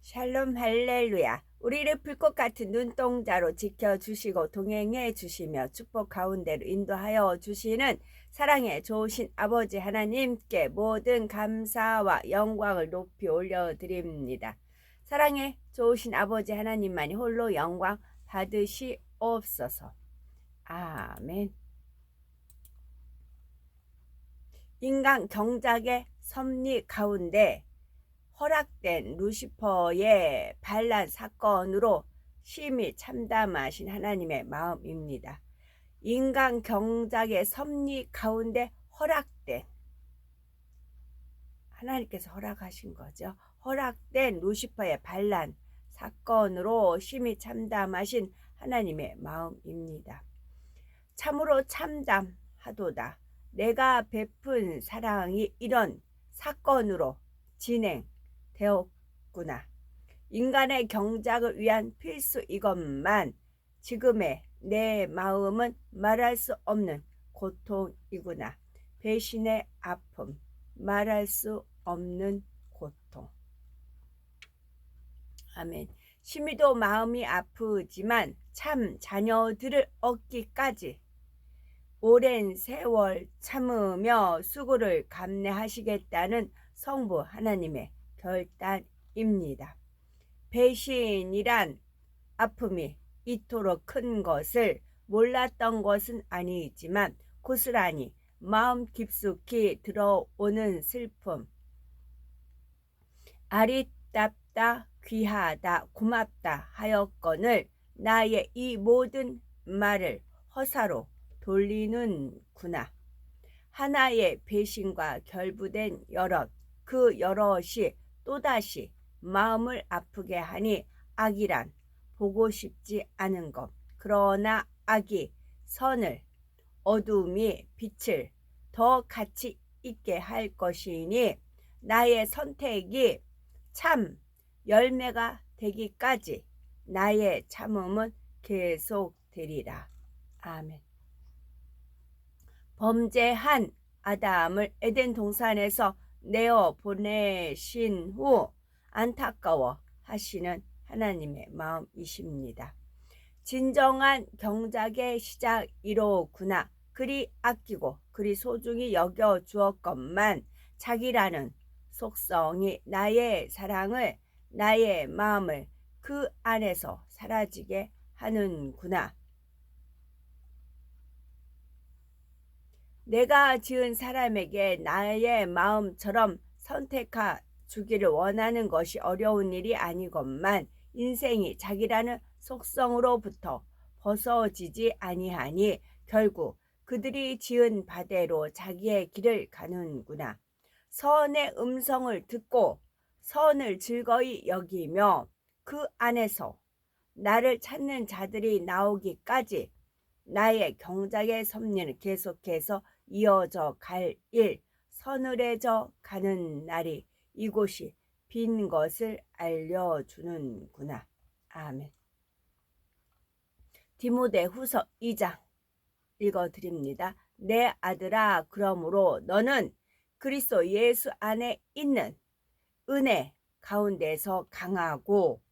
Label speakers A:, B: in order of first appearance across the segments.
A: 샬롬 할렐루야. 우리를 불꽃 같은 눈동자로 지켜주시고 동행해 주시며 축복 가운데로 인도하여 주시는 사랑의 좋으신 아버지 하나님께 모든 감사와 영광을 높이 올려드립니다. 사랑의 좋으신 아버지 하나님만이 홀로 영광 받으시옵소서. 아멘. 인간 경작의 섭리 가운데 허락된 루시퍼의 반란 사건으로 심히 참담하신 하나님의 마음입니다. 인간 경작의 섭리 가운데 허락된, 하나님께서 허락하신 거죠. 허락된 루시퍼의 반란 사건으로 심히 참담하신 하나님의 마음입니다. 참으로 참담하도다. 내가 베푼 사랑이 이런 사건으로 진행되었구나. 인간의 경작을 위한 필수 이것만 지금의 내 마음은 말할 수 없는 고통이구나. 배신의 아픔, 말할 수 없는 고통. 아멘. 심히도 마음이 아프지만 참 자녀들을 얻기까지 오랜 세월 참으며 수고를 감내하시겠다는 성부 하나님의 결단입니다. 배신이란 아픔이 이토록 큰 것을 몰랐던 것은 아니지만 고스란히 마음 깊숙이 들어오는 슬픔, 아리따다 귀하다 고맙다 하였거늘 나의 이 모든 말을 허사로 돌리는구나. 하나의 배신과 결부된 여럿, 그 여럿이 또다시 마음을 아프게 하니 악이란 보고 싶지 않은 것. 그러나 악이 선을, 어둠이 빛을 더 가치 있게 할 것이니 나의 선택이 참 열매가 되기까지 나의 참음은 계속되리라. 아멘. 범죄한 아담을 에덴 동산에서 내어 보내신 후 안타까워 하시는 하나님의 마음이십니다. 진정한 경작의 시작 이로구나. 그리 아끼고 그리 소중히 여겨 주었건만 자기라는 속성이 나의 사랑을, 나의 마음을 그 안에서 사라지게 하는구나. 내가 지은 사람에게 나의 마음처럼 선택하 주기를 원하는 것이 어려운 일이 아니건만 인생이 자기라는 속성으로부터 벗어지지 아니하니 결국 그들이 지은 바대로 자기의 길을 가는구나. 선의 음성을 듣고 선을 즐거이 여기며 그 안에서 나를 찾는 자들이 나오기까지 나의 경작의 섭리는 계속해서 이어져 갈 일, 서늘해져 가는 날이 이곳이 빈 것을 알려주는구나. 아멘. 디모데후서 2장 읽어드립니다. 내 아들아, 그러므로 너는 그리스도 예수 안에 있는 은혜 가운데서 강하고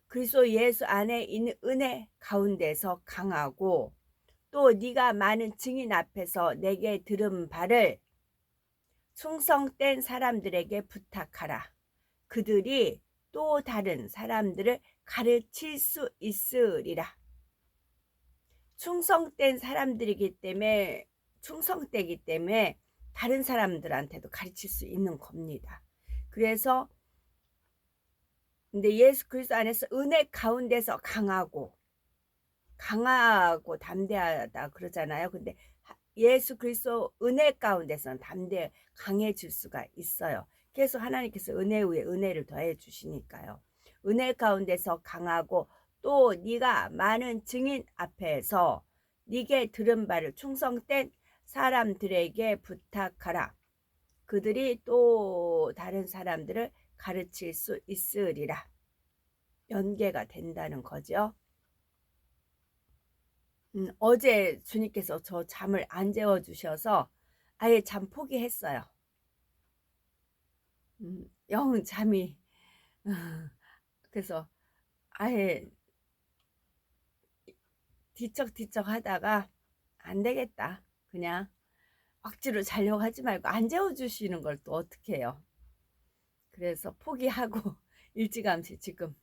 A: 그리스도 예수 안에 있는 은혜 가운데서 강하고 또 네가 많은 증인 앞에서 내게 들은 바를 충성된 사람들에게 부탁하라. 그들이 또 다른 사람들을 가르칠 수 있으리라. 충성된 사람들이기 때문에 충성되기 때문에 다른 사람들한테도 가르칠 수 있는 겁니다. 그래서 근데 예수 그리스도 안에서 은혜 가운데서 강하고 담대하다 그러잖아요. 근데 예수 그리스도 은혜 가운데서는 강해질 수가 있어요. 계속 하나님께서 은혜 위에 은혜를 더해 주시니까요. 은혜 가운데서 강하고 또 네가 많은 증인 앞에서 네게 들은 바를 충성된 사람들에게 부탁하라. 그들이 또 다른 사람들을 가르칠 수 있으리라. 연계가 된다는 거죠. 어제 주님께서 저 잠을 안 재워주셔서 아예 잠 포기했어요. 영 잠이 그래서 아예 뒤척뒤척 하다가 안 되겠다. 그냥 억지로 자려고 하지 말고 안 재워주시는 걸 또 어떻게 해요. 그래서 포기하고 일찌감치 지금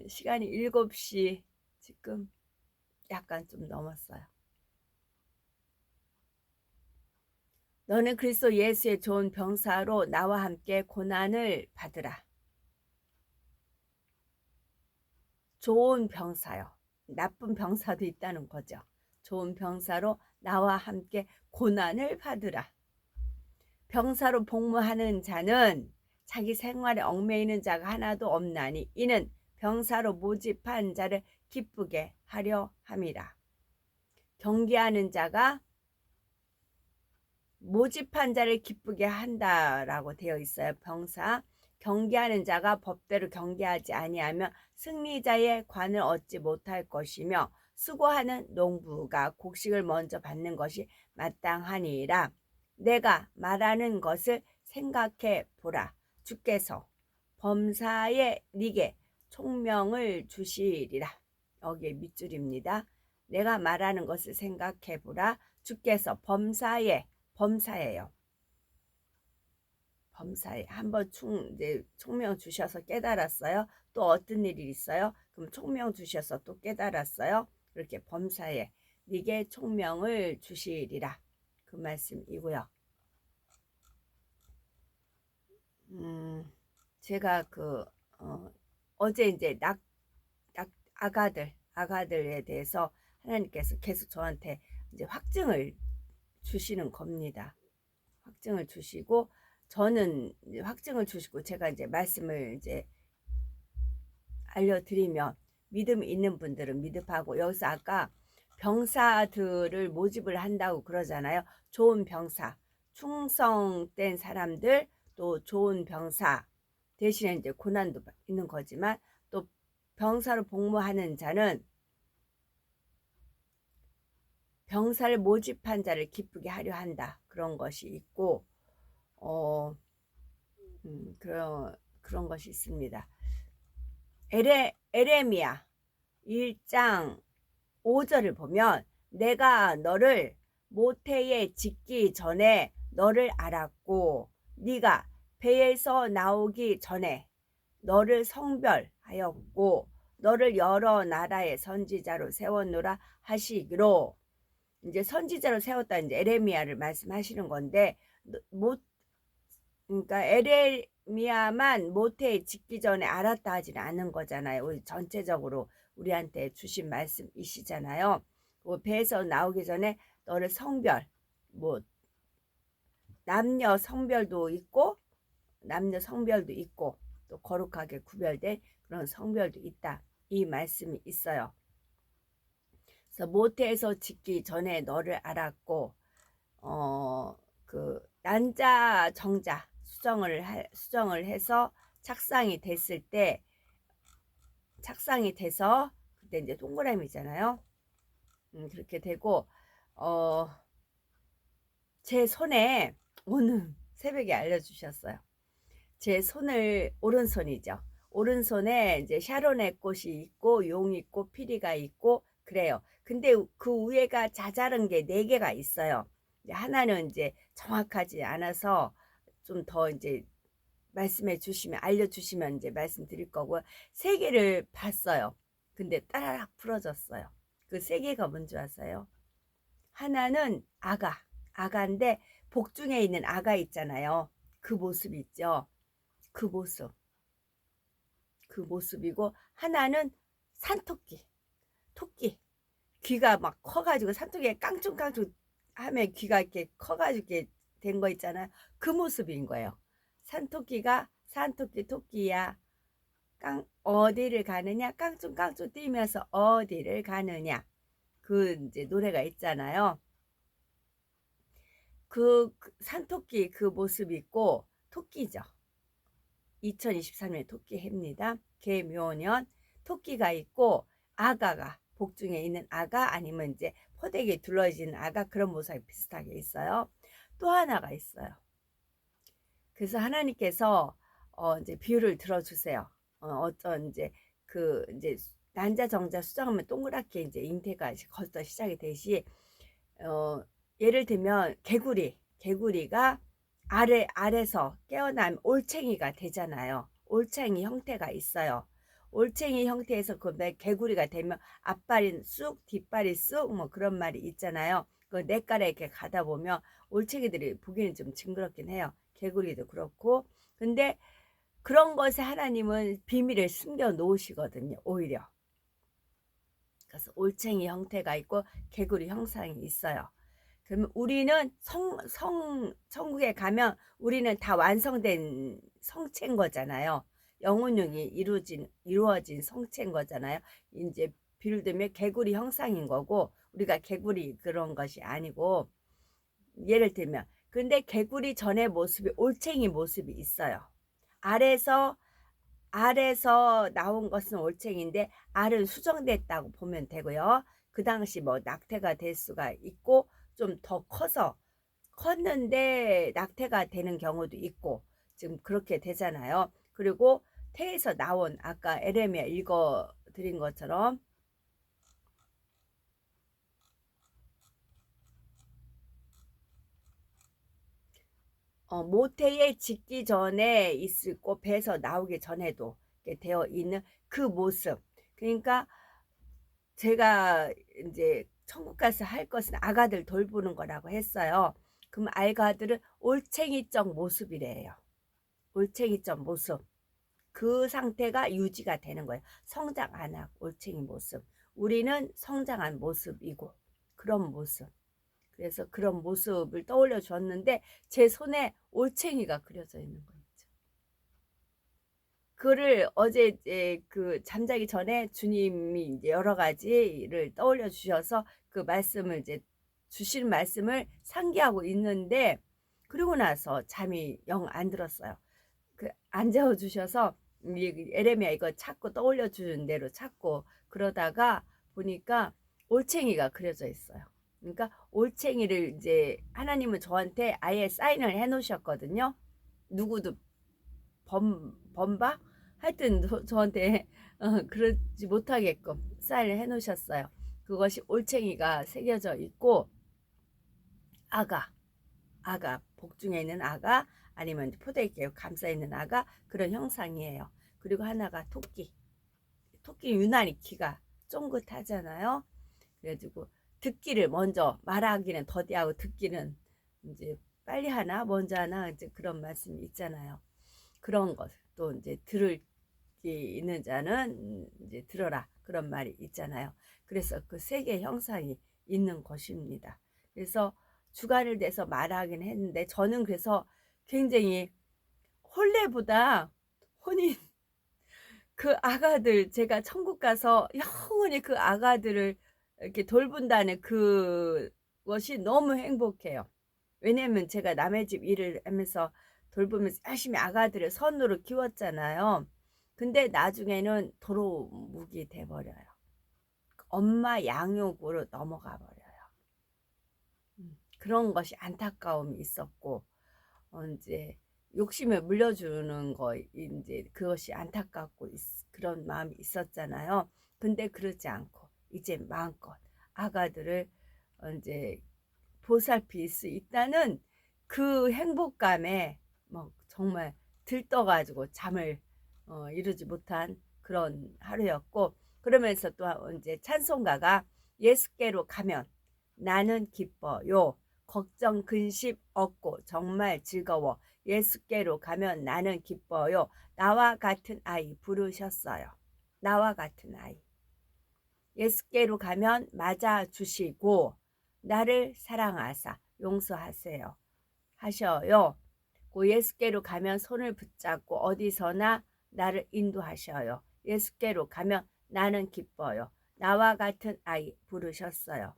A: 시간이 7시 지금 약간 좀 넘었어요. 너는 그리스도 예수의 좋은 병사로 나와 함께 고난을 받으라. 좋은 병사요. 나쁜 병사도 있다는 거죠. 좋은 병사로 나와 함께 고난을 받으라. 병사로 복무하는 자는 자기 생활에 얽매이는 자가 하나도 없나니 이는 병사로 모집한 자를 기쁘게 하려 함이라. 경계하는 자가 모집한 자를 기쁘게 한다라고 되어 있어요. 병사. 경계하는 자가 법대로 경계하지 아니하면 승리자의 관을 얻지 못할 것이며 수고하는 농부가 곡식을 먼저 받는 것이 마땅하니라. 내가 말하는 것을 생각해 보라. 주께서 범사에 네게 총명을 주시리라. 여기에 밑줄입니다. 내가 말하는 것을 생각해 보라. 주께서 범사예요. 범사에 한번 이제 총명 주셔서 깨달았어요. 또 어떤 일이 있어요? 그럼 총명 주셔서 또 깨달았어요. 이렇게 범사에 네게 총명을 주시리라. 그 말씀이고요. 제가 어제 이제 아가들에 대해서 하나님께서 계속 저한테 이제 확증을 주시는 겁니다. 확증을 주시고 저는 이제 확증을 주시고 제가 이제 말씀을 이제 알려드리면 믿음 있는 분들은 믿음하고 여기서 아까 병사들을 모집을 한다고 그러잖아요. 좋은 병사, 충성된 사람들 또 좋은 병사 대신에 이제 고난도 있는 거지만 또 병사로 복무하는 자는 병사를 모집한 자를 기쁘게 하려 한다. 그런 것이 있고 그런 것이 있습니다. 에레미야 1장 5절을 보면 내가 너를 모태에 짓기 전에 너를 알았고 네가 배에서 나오기 전에 너를 성별하였고 너를 여러 나라의 선지자로 세웠노라 하시기로 이제 선지자로 세웠다 이제 에레미야를 말씀하시는 건데 그러니까 에레미야만 모태에 짓기 전에 알았다 하지는 않은 거잖아요. 우리 전체적으로 우리한테 주신 말씀이시잖아요. 뭐 배에서 나오기 전에 너를 성별 뭐 남녀 성별도 있고 또 거룩하게 구별된 그런 성별도 있다. 이 말씀이 있어요. 그래서 모태에서 짓기 전에 너를 알았고 그 난자 정자 수정을 해서 착상이 돼서 그때 이제 동그라미잖아요. 그렇게 되고 제 손에 오늘 새벽에 알려주셨어요. 제 손을 오른손이죠. 오른손에 이제 샤론의 꽃이 있고 용 있고 피리가 있고 그래요. 근데 그 위에가 자잘한 게 4개가 있어요. 하나는 이제 정확하지 않아서 좀 더 이제 말씀해 주시면 알려주시면 이제 말씀드릴 거고 3개를 봤어요. 근데 따라락 풀어졌어요. 그 3개가 뭔지 아세요? 하나는 아가인데 복중에 있는 아가 있잖아요. 그 모습 있죠. 그 모습이고 하나는 토끼 귀가 막 커가지고 산토끼가 깡충깡충 하면 귀가 이렇게 커가지고 이렇게 된 거 있잖아요. 그 모습인 거예요. 토끼야 어디를 가느냐 깡충깡충 뛰면서 어디를 가느냐 그 이제 노래가 있잖아요. 그 산토끼 그 모습이 있고 토끼죠. 2023년 토끼 해입니다. 개묘년 토끼가 있고 아가가 복중에 있는 아가 아니면 이제 포대기에 둘러진 아가 그런 모습이 비슷하게 있어요. 또 하나가 있어요. 그래서 하나님께서 이제 비유를 들어주세요. 어떤 이제 이제 난자 정자 수정하면 동그랗게 이제 잉태가 거기서 시작이 되시. 예를 들면 개구리가 알에서 깨어나면 올챙이가 되잖아요. 올챙이 형태가 있어요. 올챙이 형태에서 그 개구리가 되면 앞발이 쑥 뒷발이 쑥 뭐 그런 말이 있잖아요. 그 냇가에 이렇게 가다 보면 올챙이들이 보기는 좀 징그럽긴 해요. 개구리도 그렇고. 근데 그런 것에 하나님은 비밀을 숨겨 놓으시거든요. 오히려. 그래서 올챙이 형태가 있고 개구리 형상이 있어요. 그러면 우리는 천국에 가면 우리는 다 완성된 성체인 거잖아요. 영혼육이 이루어진 성체인 거잖아요. 이제 비를 들면 개구리 형상인 거고, 우리가 개구리 그런 것이 아니고, 예를 들면. 근데 개구리 전의 모습이 올챙이 모습이 있어요. 알에서 나온 것은 올챙인데 알은 수정됐다고 보면 되고요. 그 당시 뭐 낙태가 될 수가 있고 좀 더 컸는데 낙태가 되는 경우도 있고 지금 그렇게 되잖아요. 그리고 태에서 나온 아까 에레미야 읽어 드린 것처럼 모태에 짓기 전에 있고 배에서 나오기 전에도 되어 있는 그 모습. 그러니까 제가 이제 천국 가서 할 것은 아가들 돌보는 거라고 했어요. 그럼 아가들은 올챙이적 모습이래요. 올챙이적 모습. 그 상태가 유지가 되는 거예요. 성장 안 하고 올챙이 모습. 우리는 성장한 모습이고 그런 모습. 그래서 그런 모습을 떠올려 줬는데 제 손에 올챙이가 그려져 있는 거예요. 그를 어제 이제 그 잠자기 전에 주님이 이제 여러 가지를 떠올려 주셔서 그 말씀을 이제 주시는 말씀을 상기하고 있는데 그리고 나서 잠이 영 안 들었어요. 안 재워 주셔서 에레미야 이거 찾고 떠올려 주는 대로 찾고 그러다가 보니까 올챙이가 그려져 있어요. 그러니까 올챙이를 이제 하나님은 저한테 아예 사인을 해 놓으셨거든요. 누구도 범바? 하여튼 저한테 그러지 못하게끔 사인을 해 놓으셨어요. 그것이 올챙이가 새겨져 있고 아가 복중에 있는 아가 아니면 포대에 감싸 있는 아가 그런 형상이에요. 그리고 하나가 토끼 유난히 키가 쫑긋하잖아요. 그래가지고 듣기를 먼저 말하기는 더디하고 듣기는 이제 빨리 하나 먼저 하나 이제 그런 말씀이 있잖아요. 그런 것 또 이제 들을 게 있는 자는 이제 들어라 그런 말이 있잖아요. 그래서 그 세 개의 형상이 있는 것입니다. 그래서 주관을 내서 말하긴 했는데 저는 그래서 굉장히 혼례보다 혼인 그 아가들 제가 천국 가서 영원히 그 아가들을 이렇게 돌본다는 그것이 너무 행복해요. 왜냐면 제가 남의 집 일을 하면서 돌보면서 열심히 아가들을 선으로 키웠잖아요. 근데 나중에는 도로묵이 돼버려요. 엄마 양육으로 넘어가 버려요. 그런 것이 안타까움이 있었고 이제 욕심에 물려주는 거 이제 그것이 안타깝고 그런 마음이 있었잖아요. 근데 그러지 않고 이제 마음껏 아가들을 이제 보살필 수 있다는 그 행복감에 뭐 정말 들떠가지고 잠을 이루지 못한 그런 하루였고 그러면서 또 이제 찬송가가 예수께로 가면 나는 기뻐요. 걱정 근심 없고 정말 즐거워. 예수께로 가면 나는 기뻐요. 나와 같은 아이 부르셨어요. 나와 같은 아이. 예수께로 가면 맞아 주시고 나를 사랑하사 용서하세요. 하셔요. 그 예수께로 가면 손을 붙잡고 어디서나 나를 인도하셔요. 예수께로 가면 나는 기뻐요. 나와 같은 아이 부르셨어요.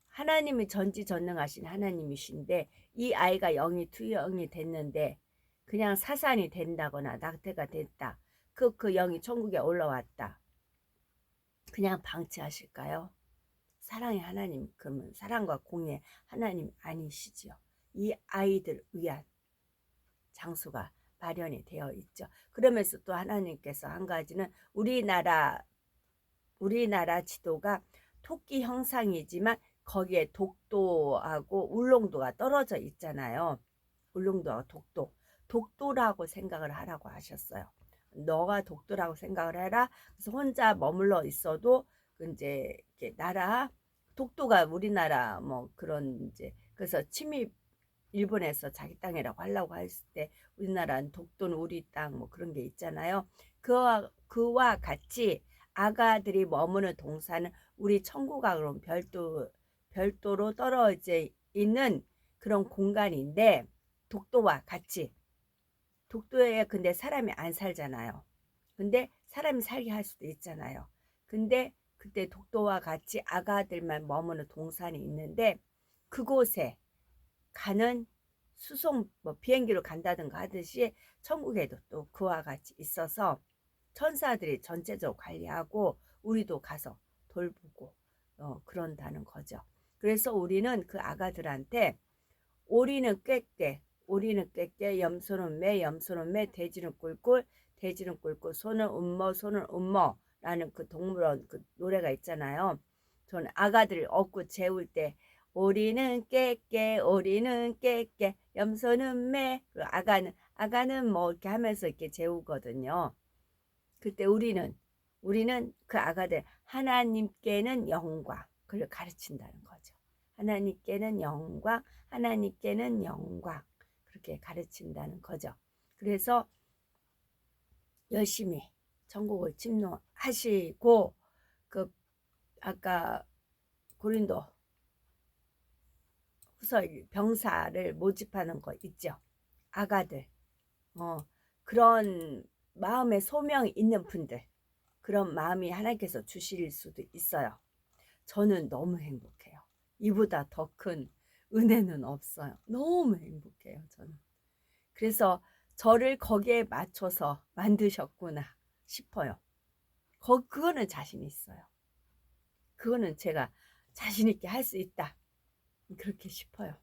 A: 하나님이 전지전능하신 하나님이신데 이 아이가 영이 투영이 됐는데 그냥 사산이 된다거나 낙태가 됐다. 그 영이 천국에 올라왔다. 그냥 방치하실까요? 사랑의 하나님 그러면 사랑과 공의 하나님 아니시지요. 이 아이들 위한 장소가 발현이 되어 있죠. 그러면서 또 하나님께서 한 가지는 우리나라 지도가 토끼 형상이지만 거기에 독도하고 울릉도가 떨어져 있잖아요. 울릉도와 독도라고 생각을 하라고 하셨어요. 너가 독도라고 생각을 해라. 그래서 혼자 머물러 있어도 이제 이렇게 독도가 우리나라 뭐 그런 이제 그래서 침입 일본에서 자기 땅이라고 하려고 했을 때 우리나라는 독도는 우리 땅 뭐 그런 게 있잖아요. 그와 같이 아가들이 머무는 동산은 우리 천국과 그런 별도로 떨어져 있는 그런 공간인데 독도와 같이 독도에 근데 사람이 안 살잖아요. 근데 사람이 살게 할 수도 있잖아요. 근데 그때 독도와 같이 아가들만 머무는 동산이 있는데 그곳에 가는 수송 뭐 비행기로 간다든가 하듯이 천국에도 또 그와 같이 있어서 천사들이 전체적으로 관리하고 우리도 가서 돌보고 그런다는 거죠. 그래서 우리는 그 아가들한테 오리는 꾀꾀, 염소는 매, 돼지는 꿀꿀, 소는 음모 라는 그 동물원 그 노래가 있잖아요. 저는 아가들 업고 재울 때 오리는 꾀꾀, 염소는 매, 아가는 뭐 이렇게 하면서 이렇게 재우거든요. 그때 우리는 그 아가들 하나님께는 영광 그걸 가르친다는 거죠. 하나님께는 영광 그렇게 가르친다는 거죠. 그래서 열심히 천국을 침노하시고 그 아까 고린도 후서 병사를 모집하는 거 있죠. 아가들 그런 마음의 소명이 있는 분들 그런 마음이 하나님께서 주실 수도 있어요. 저는 너무 행복해요. 이보다 더 큰 은혜는 없어요. 너무 행복해요. 저는. 그래서 저를 거기에 맞춰서 만드셨구나 싶어요. 그거는 자신 있어요. 그거는 제가 자신 있게 할 수 있다. 그렇게 싶어요.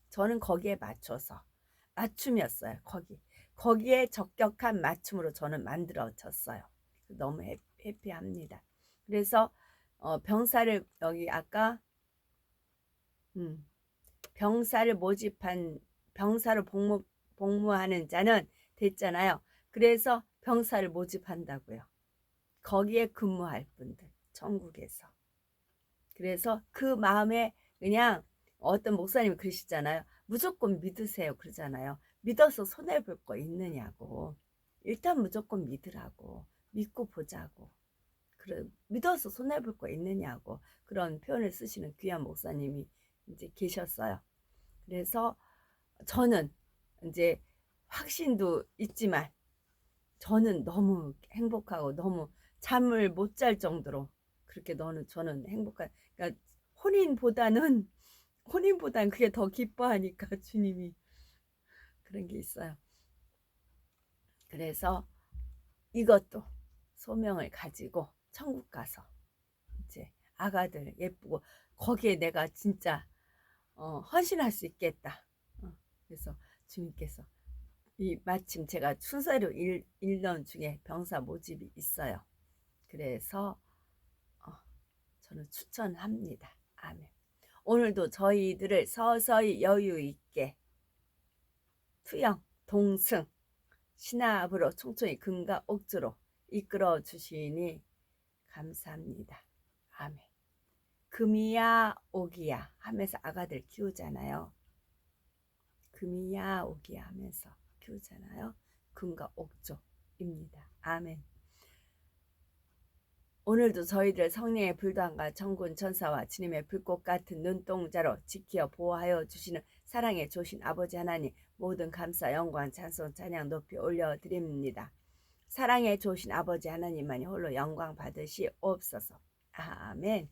A: 저는 거기에 맞춰서 맞춤이었어요. 거기에 적격한 맞춤으로 저는 만들어졌어요. 너무 해피합니다. 그래서 병사를 여기 아까 병사를 모집한 병사로 복무하는 자는 됐잖아요. 그래서 병사를 모집한다고요. 거기에 근무할 분들 천국에서. 그래서 그 마음에 그냥 어떤 목사님이 그러시잖아요. 무조건 믿으세요 그러잖아요. 믿어서 손해볼 거 있느냐고. 일단 무조건 믿으라고. 믿고 보자고. 그래, 믿어서 손해볼 거 있느냐고. 그런 표현을 쓰시는 귀한 목사님이 이제 계셨어요. 그래서 저는 이제 확신도 있지만 저는 너무 행복하고 너무 잠을 못 잘 정도로 그렇게 저는 행복한 그러니까 혼인보다는 그게 더 기뻐하니까 주님이 그런 게 있어요. 그래서 이것도 소명을 가지고 천국 가서 이제 아가들 예쁘고 거기에 내가 진짜 헌신할 수 있겠다. 그래서 주님께서 마침 제가 순서로 읽던 중에 병사 모집이 있어요. 그래서 저는 추천합니다. 아멘. 오늘도 저희들을 서서히 여유 있게 투영, 동승, 신압으로 총총히 금과 옥주로 이끌어 주시니 감사합니다. 아멘. 금이야 옥이야 하면서 아가들 키우잖아요. 금이야 옥이야 하면서 키우잖아요. 금과 옥조입니다. 아멘. 오늘도 저희들 성령의 불단과 천군 천사와 주님의 불꽃 같은 눈동자로 지켜 보호하여 주시는 사랑의 조신 아버지 하나님 모든 감사 영광 찬송 찬양 높이 올려드립니다. 사랑의 조신 아버지 하나님만이 홀로 영광 받으시옵소서. 아멘.